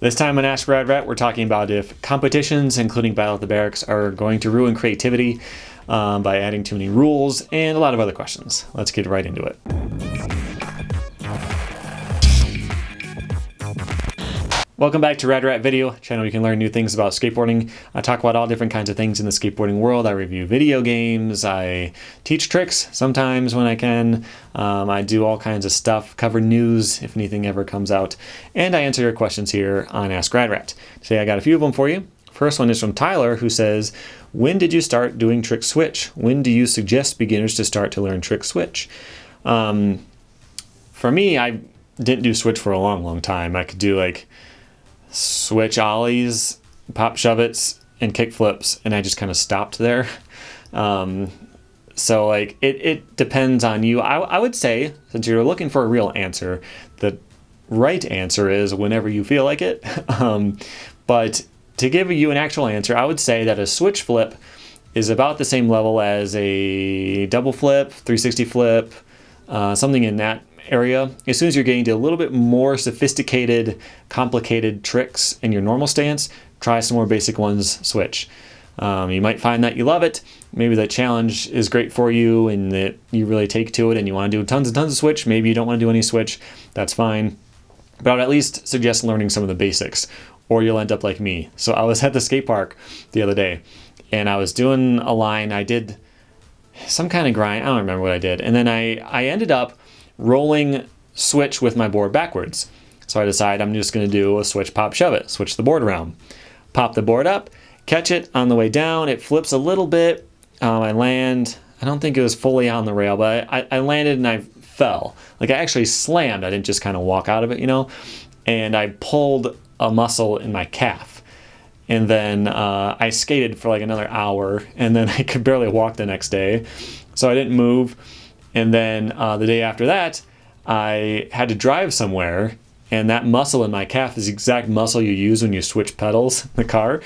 This time on Ask Rad Rat, we're talking about if competitions, including Battle at the Berrics, are going to ruin creativity by adding too many rules, and a lot of other questions. Let's get right into it. Welcome back to Rad Rat Video, channel you can learn new things about skateboarding. I talk about all different kinds of things in the skateboarding world. I review video games, I teach tricks sometimes when I can. I do all kinds of stuff, cover news if anything ever comes out, and I answer your questions here on Ask Rad Rat. Today I got a few of them for you. First one is from Tyler, who says, when did you start doing trick switch? When do you suggest beginners to start to learn trick switch? For me, I didn't do switch for a long time. I could do like switch ollies, pop shove-its, and kick flips, and I just kind of stopped there. So like it depends on you. I would say, since you're looking for a real answer, the right answer is whenever you feel like it. But to give you an actual answer, I would say that a switch flip is about the same level as a double flip, 360 flip, something in that area. As soon as you're getting to a little bit more sophisticated, complicated tricks in your normal stance, try some more basic ones, switch. You might find that you love it. Maybe the challenge is great for you and that you really take to it and you want to do tons and tons of switch. Maybe you don't want to do any switch. That's fine. But I would at least suggest learning some of the basics, or you'll end up like me. So I was at the skate park the other day and I was doing a line. I did some kind of grind. I don't remember what I did. And then I ended up rolling switch with my board backwards. So I decide I'm just going to do a switch, pop, shove it, switch the board around, pop the board up, catch it on the way down. It flips a little bit. I land. I don't think it was fully on the rail, but I landed and I fell. Like I actually slammed. I didn't just kind of walk out of it, you know, and I pulled a muscle in my calf. And then I skated for like another hour and then I could barely walk the next day. So I didn't move. And then the day after that, I had to drive somewhere, and that muscle in my calf is the exact muscle you use when you switch pedals in the car.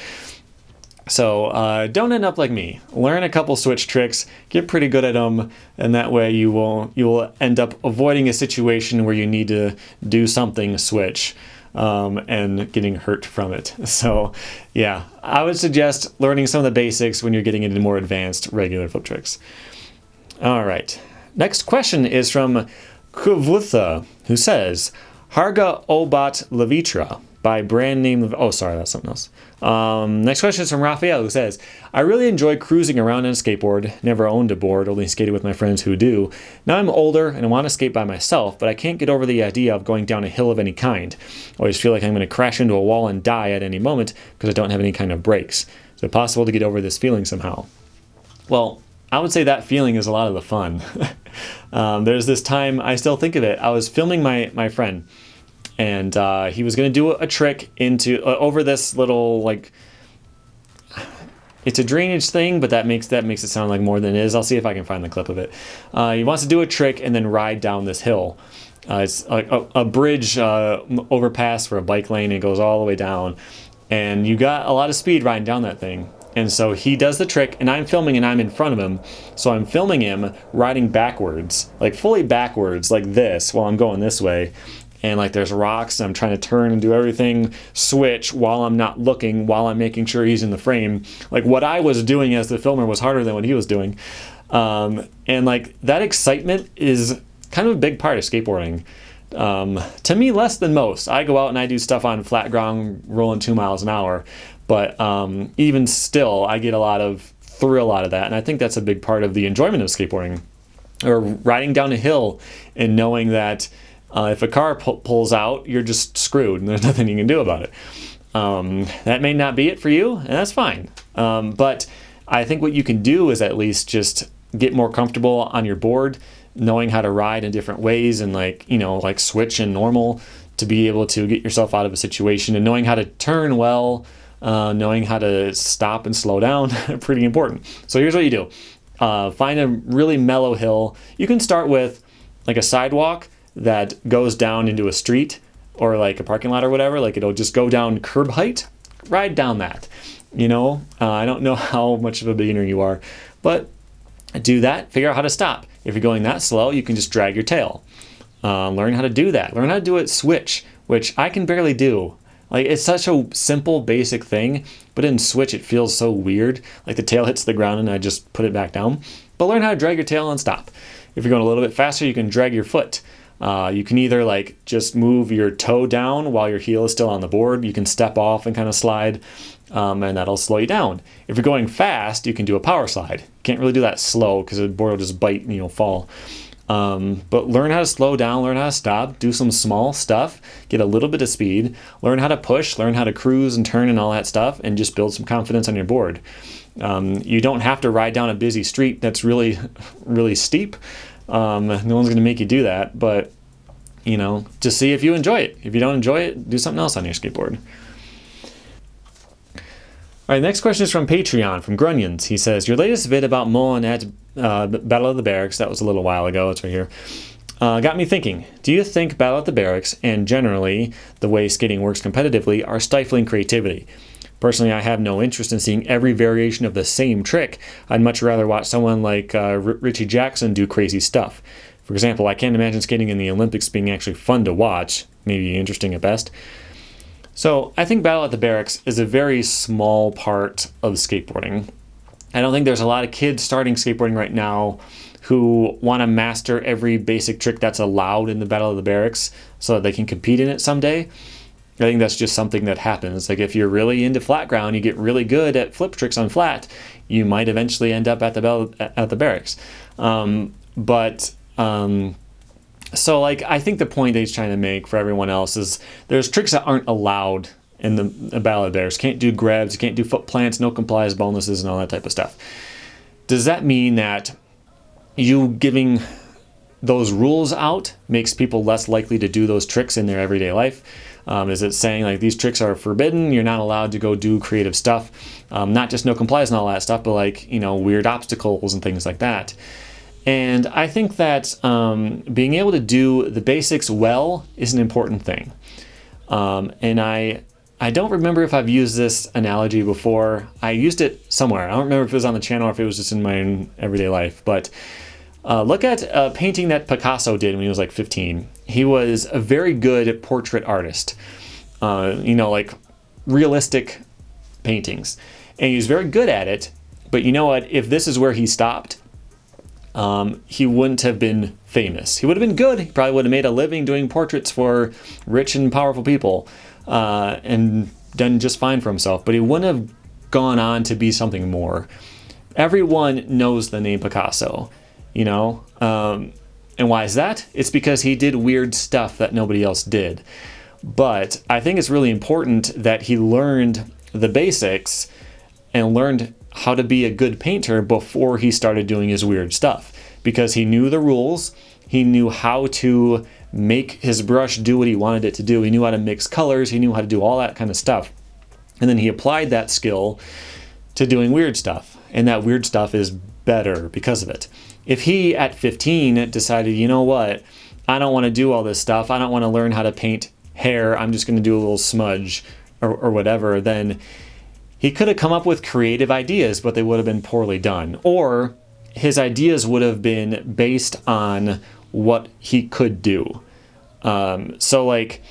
So don't end up like me. Learn a couple switch tricks, get pretty good at them, and that way you will end up avoiding a situation where you need to do something switch and getting hurt from it. So yeah, I would suggest learning some of the basics when you're getting into more advanced regular flip tricks. All right. Next question is from Kuvutha, who says, Harga Obat Levitra by brand name. Oh, sorry, that's something else. Next question is from Raphael, who says, I really enjoy cruising around on a skateboard. Never owned a board, only skated with my friends who do. Now I'm older and I want to skate by myself, but I can't get over the idea of going down a hill of any kind. I always feel like I'm going to crash into a wall and die at any moment because I don't have any kind of brakes. Is it possible to get over this feeling somehow? Well, I would say that feeling is a lot of the fun. There's this time, I still think of it, I was filming my friend, and he was going to do a trick over this little, like, it's a drainage thing, but that makes it sound like more than it is. I'll see if I can find the clip of it. He wants to do a trick and then ride down this hill. It's like a bridge overpass for a bike lane, and it goes all the way down, and you got a lot of speed riding down that thing. And so he does the trick, and I'm filming, and I'm in front of him. So I'm filming him riding backwards, like fully backwards, like this, while I'm going this way. And like there's rocks, and I'm trying to turn and do everything, switch while I'm not looking, while I'm making sure he's in the frame. Like what I was doing as the filmer was harder than what he was doing. And like that excitement is kind of a big part of skateboarding. To me, less than most. I go out and I do stuff on flat ground, rolling 2 miles an hour. But even still, I get a lot of thrill out of that. And I think that's a big part of the enjoyment of skateboarding. Or riding down a hill and knowing that if a car pulls out, you're just screwed and there's nothing you can do about it. That may not be it for you, and that's fine. But I think what you can do is at least just get more comfortable on your board, knowing how to ride in different ways and like switch and normal to be able to get yourself out of a situation, and knowing how to turn well. Knowing how to stop and slow down, pretty important. So here's what you do. Find a really mellow hill. You can start with like a sidewalk that goes down into a street or like a parking lot or whatever. Like it'll just go down curb height. Ride down that. I don't know how much of a beginner you are, but do that. Figure out how to stop. If you're going that slow, you can just drag your tail. Learn how to do that. Learn how to do it switch, which I can barely do. Like, it's such a simple, basic thing, but in Switch it feels so weird. Like the tail hits the ground and I just put it back down. But learn how to drag your tail and stop. If you're going a little bit faster, you can drag your foot. You can either like just move your toe down while your heel is still on the board. You can step off and kind of slide, and that'll slow you down. If you're going fast, you can do a power slide. Can't really do that slow because the board will just bite and you'll fall. But learn how to slow down, learn how to stop, do some small stuff, get a little bit of speed, learn how to push, learn how to cruise and turn and all that stuff, and just build some confidence on your board. You don't have to ride down a busy street that's really, really steep. No one's going to make you do that, but, you know, just see if you enjoy it. If you don't enjoy it, do something else on your skateboard. All right, next question is from Patreon, from Grunions. He says, your latest vid about Mullen at Battle of the Berrics, that was a little while ago, it's right here, got me thinking. Do you think Battle at the Berrics, and generally the way skating works competitively, are stifling creativity? Personally, I have no interest in seeing every variation of the same trick. I'd much rather watch someone like Richie Jackson do crazy stuff. For example, I can't imagine skating in the Olympics being actually fun to watch, maybe interesting at best. So I think Battle at the Berrics is a very small part of skateboarding. I don't think there's a lot of kids starting skateboarding right now who want to master every basic trick that's allowed in the Battle of the Berrics so that they can compete in it someday. I think that's just something that happens. Like if you're really into flat ground, you get really good at flip tricks on flat, you might eventually end up at the Berrics. So like I think the point that he's trying to make for everyone else is there's tricks that aren't allowed in the Battle of the Berrics. Can't do grabs, you can't do foot plants, no complies bonuses, and all that type of stuff. Does that mean that you giving those rules out makes people less likely to do those tricks in their everyday life? Is it saying like these tricks are forbidden, you're not allowed to go do creative stuff, not just no complies and all that stuff, but like, you know, weird obstacles and things like that? And I think that being able to do the basics well is an important thing. And I don't remember if I've used this analogy before. I used it somewhere. I don't remember if it was on the channel or if it was just in my own everyday life, but look at a painting that Picasso did when he was like 15. He was a very good portrait artist, you know, like realistic paintings. And he was very good at it, but you know what? If this is where he stopped, he wouldn't have been famous. He would have been good. He probably would have made a living doing portraits for rich and powerful people, and done just fine for himself, but he wouldn't have gone on to be something more. Everyone knows the name Picasso. You know, and why is that? It's because he did weird stuff that nobody else did. But I think it's really important that he learned the basics and learned how to be a good painter before he started doing his weird stuff, because he knew the rules. He knew how to make his brush do what he wanted it to do. He knew how to mix colors. He knew how to do all that kind of stuff. And then he applied that skill to doing weird stuff. And that weird stuff is better because of it. If he, at 15, decided, you know what, I don't want to do all this stuff, I don't want to learn how to paint hair, I'm just going to do a little smudge or whatever, then he could have come up with creative ideas, but they would have been poorly done. Or his ideas would have been based on what he could do. So like,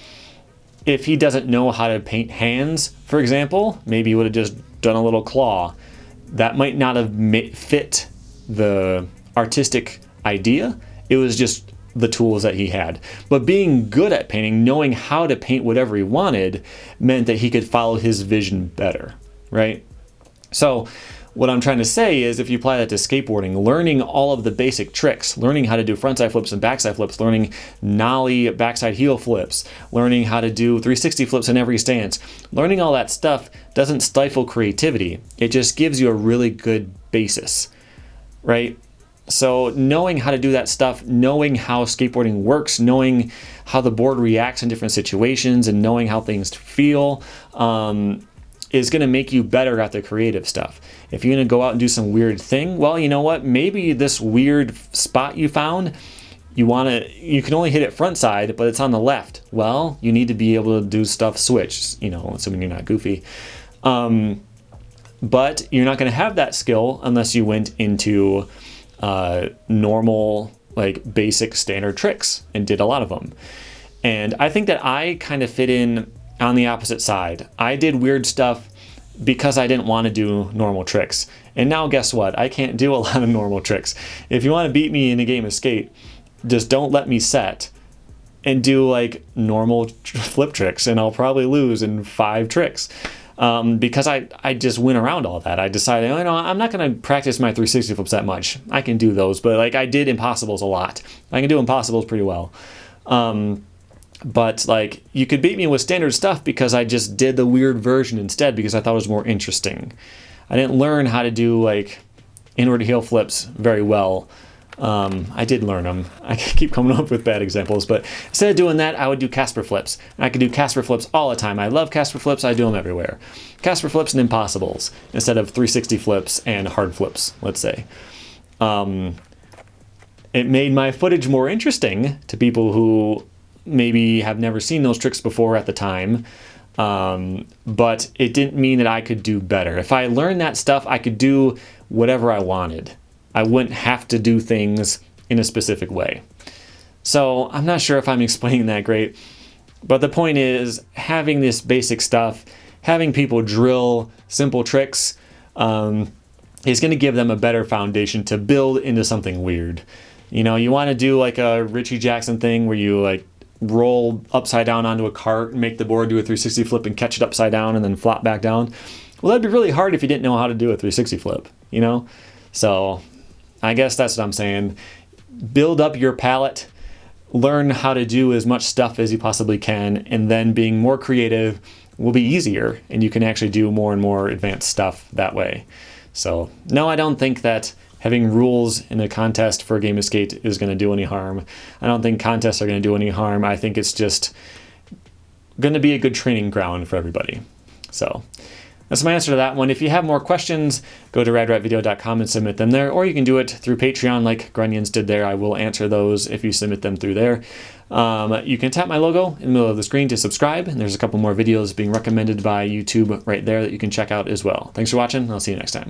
if he doesn't know how to paint hands, for example, maybe he would have just done a little claw. That might not have fit the artistic idea. It was just the tools that he had. But being good at painting, knowing how to paint whatever he wanted, meant that he could follow his vision better, right? So what I'm trying to say is if you apply that to skateboarding, learning all of the basic tricks, learning how to do frontside flips and backside flips, learning nollie backside heel flips, learning how to do 360 flips in every stance, learning all that stuff doesn't stifle creativity. It just gives you a really good basis, right? So knowing how to do that stuff, knowing how skateboarding works, knowing how the board reacts in different situations, and knowing how things feel, is going to make you better at the creative stuff. If you're going to go out and do some weird thing, well, you know what? Maybe this weird spot you found, you can only hit it front side, but it's on the left. Well, you need to be able to do stuff switch, you know, assuming you're not goofy. But you're not going to have that skill unless you went into normal, like basic standard tricks and did a lot of them. And I think that I kind of fit in on the opposite side. I did weird stuff because I didn't want to do normal tricks. And now guess what? I can't do a lot of normal tricks. If you want to beat me in a game of skate, just don't let me set and do like normal flip tricks, and I'll probably lose in 5 tricks. Because I just went around all that. I decided, you know, I'm not going to practice my 360 flips that much. I can do those, but like I did impossibles a lot. I can do impossibles pretty well. But like you could beat me with standard stuff because I just did the weird version instead because I thought it was more interesting. I didn't learn how to do like inward heel flips very well. I did learn them. I keep coming up with bad examples, but instead of doing that, I would do Casper flips. And I could do Casper flips all the time. I love Casper flips. I do them everywhere. Casper flips and impossibles instead of 360 flips and hard flips, let's say. It made my footage more interesting to people who maybe have never seen those tricks before at the time. But it didn't mean that I could do better. If I learned that stuff, I could do whatever I wanted. I wouldn't have to do things in a specific way. So I'm not sure if I'm explaining that great, but the point is having this basic stuff, having people drill simple tricks, is going to give them a better foundation to build into something weird. You know, you want to do like a Richie Jackson thing where you like roll upside down onto a cart and make the board do a 360 flip and catch it upside down and then flop back down. Well, that'd be really hard if you didn't know how to do a 360 flip, you know? So I guess that's what I'm saying. Build up your palette, learn how to do as much stuff as you possibly can, and then being more creative will be easier, and you can actually do more and more advanced stuff that way. So no, I don't think that having rules in a contest for a game of skate is going to do any harm. I don't think contests are going to do any harm. I think it's just going to be a good training ground for everybody. So that's my answer to that one. If you have more questions, go to radratvideo.com and submit them there, or you can do it through Patreon like Grunions did there. I will answer those if you submit them through there. You can tap my logo in the middle of the screen to subscribe, and there's a couple more videos being recommended by YouTube right there that you can check out as well. Thanks for watching, and I'll see you next time.